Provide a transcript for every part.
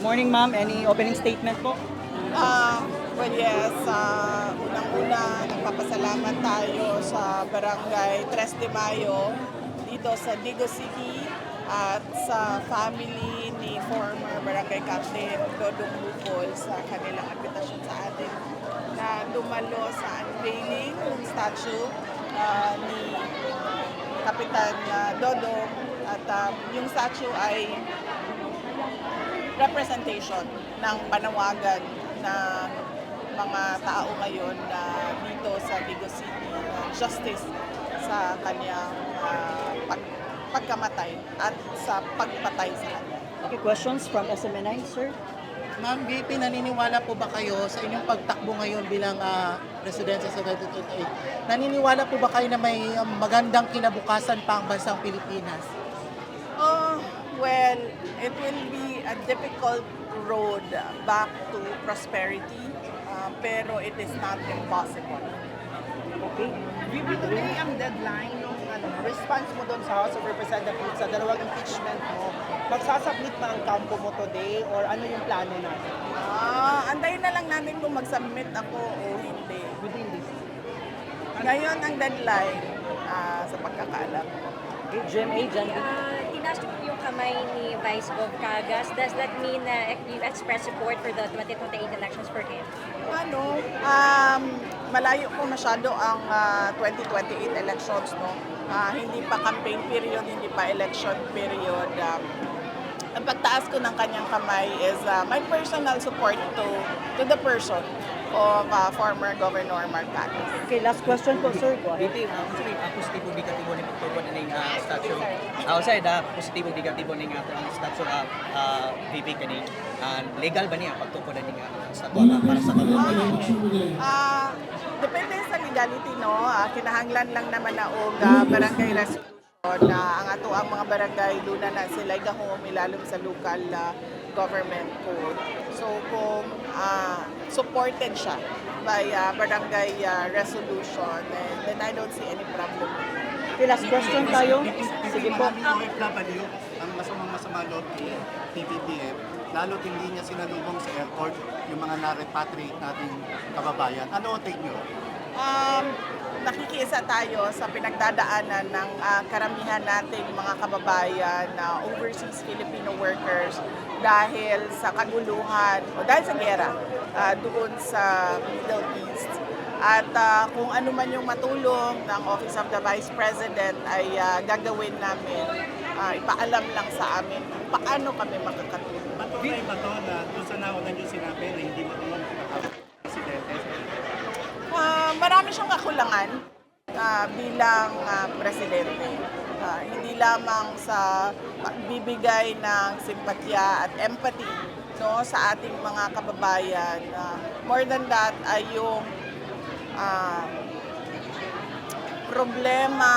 Morning, ma'am. Any opening statement po? Well, yes, unang-una, nagpapasalamat tayo sa Barangay Tres de Mayo dito sa Digo City at sa family ni former Barangay Captain Dodong Bukol sa kanilang invitation sa atin na dumalo sa unveiling ng statue ni Kapitan Dodong at yung statue ay representation ng panawagan ng mga tao ngayon na dito sa Digo City justice sa kanyang pagkamatay at sa pagpatay sa kanya. Okay, questions from SMNI, sir? Ma'am VP, naniniwala po ba kayo sa inyong pagtakbo ngayon bilang presidente sa 2028? Naniniwala po ba kayo na may magandang kinabukasan pa ang bansang Pilipinas? Well, it will be a difficult road back to prosperity, pero it is not impossible. Okay. Vivi, today ang deadline ng response mo doon sa House of Representatives sa dalawang impeachment mo. Magsasubmit ba ang kampo mo today or ano yung plano natin Antayin na lang natin kung mag-submit ako o hindi. within this? Ngayon ang deadline sa pagkakaalam. Okay, GMA, Jan. Tinaas niyo po yung kamay ni Vice Gov Cagas. Does that mean na you express support for the 2028 elections for him? Malayo po masyado ang 2028 elections, no? Hindi pa campaign period, hindi pa election period. Ang pagtaas ko ng kanyang kamay is my personal support to the person of former Governor Mark Cagas. Okay, last question po, sir. Go ahead. Biti, unsay positibo negatibo ni pagtuon ning statue. Usay positibo negatibo ning ang statue VP kani legal ba niya pagtuon ning statue para sa kabubuhay? Depende sa legality, no? Kinahanglan lang naman na og barangay resolution na ang ato ang mga barangay luna na sila gahom ilalom sa local government code. So kung supported siya by barangay resolution, then I don't see any problem. Okay, last question tayo. Sige po. OFW, ang masama loob ni PBBM, lalo't hindi niya sinalubong sa airport yung mga na-repatriate nating kababayan. Ano ang take nyo? Nakikiisa tayo sa pinagdadaanan ng karamihan nating mga kababayan na overseas Filipino workers dahil sa kaguluhan o dahil sa giyera doon sa Middle East. At kung ano man yung matulong ng Office of the Vice President ay gagawin namin, ipaalam lang sa amin kung paano kami makakatulong. Patunay ba ito na doon sa nauna niyo sinabi na hindi matulong presidente? Marami siyang kakulangan bilang presidente. Hindi lamang sa pagbibigay ng simpatya at empathy, no, sa ating mga kababayan. More than that ay yung problema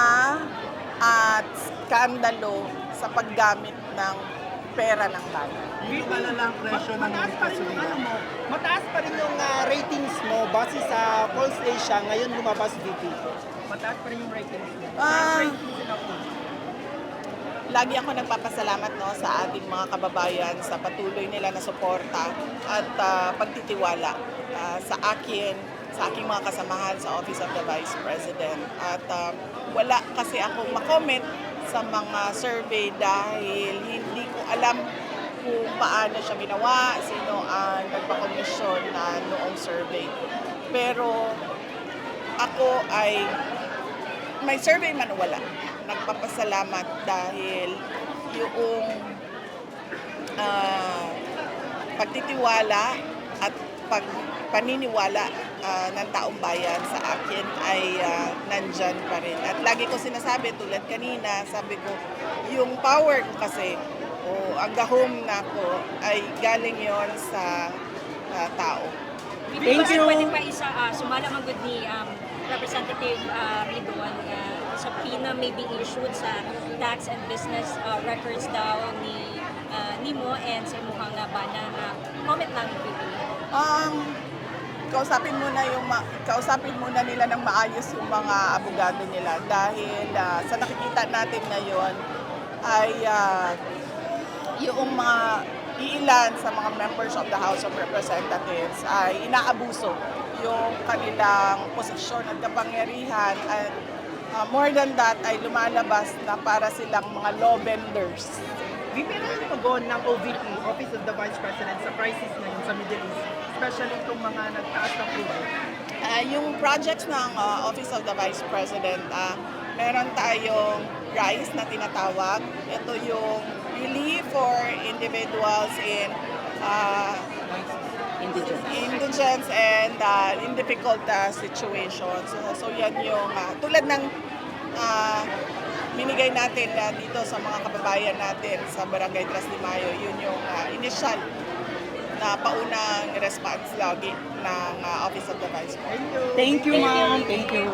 at skandalo sa paggamit ng pera ng bayan. Hindi ba lang presyo ng gasolina? Mataas pa rin yung ratings mo base sa Pulse Asia ngayon lumabas VP. Mataas pa rin yung ratings mo. Lagi ako nagpapasalamat, no, sa ating mga kababayan sa patuloy nila na suporta at pagtitiwala sa akin, sa aking mga kasamahan sa Office of the Vice President. At wala kasi akong makomment sa mga survey dahil hindi ko alam kung paano siya ginawa, sino ang nagpa-commission na noong survey. Pero ako ay may survey man o wala. Nagpapasalamat dahil yung pagtitiwala at paniniwala ng taong bayan sa akin ay nandyan pa rin. At lagi ko sinasabi, tulad kanina, sabi ko, yung power ko kasi, o ang gahom na ko, ay galing yon sa tao. Thank you. Pwede pa isa, sumala man good ni Representative Ridwan, subpoena may be issued sa tax and business records daw ni mo and sa imuhang bana. Comment lang yung video. Kausapin muna nila ng maayos yung mga abogado nila dahil sa nakikita natin ngayon ay yung mga iilan sa mga members of the House of Representatives ay inaabuso yung kanilang posisyon at kapangyarihan at more than that ay lumalabas na para silang mga law benders. VP, ano yung tugon ng OVP, Office of the Vice President, sa crisis ngayon sa Middle East, especially itong mga nagtaas ng crude? Yung projects ng Office of the Vice President, meron tayong RISE na tinatawag. Ito yung relief for individuals in indigence and in difficult situations. So yan yung tulad ng binigay natin dito sa mga kababayan natin sa Barangay Tras de Mayo, yun yung initial na paunang response lagi ng Office of the Vice President. Thank you, ma'am. Thank you.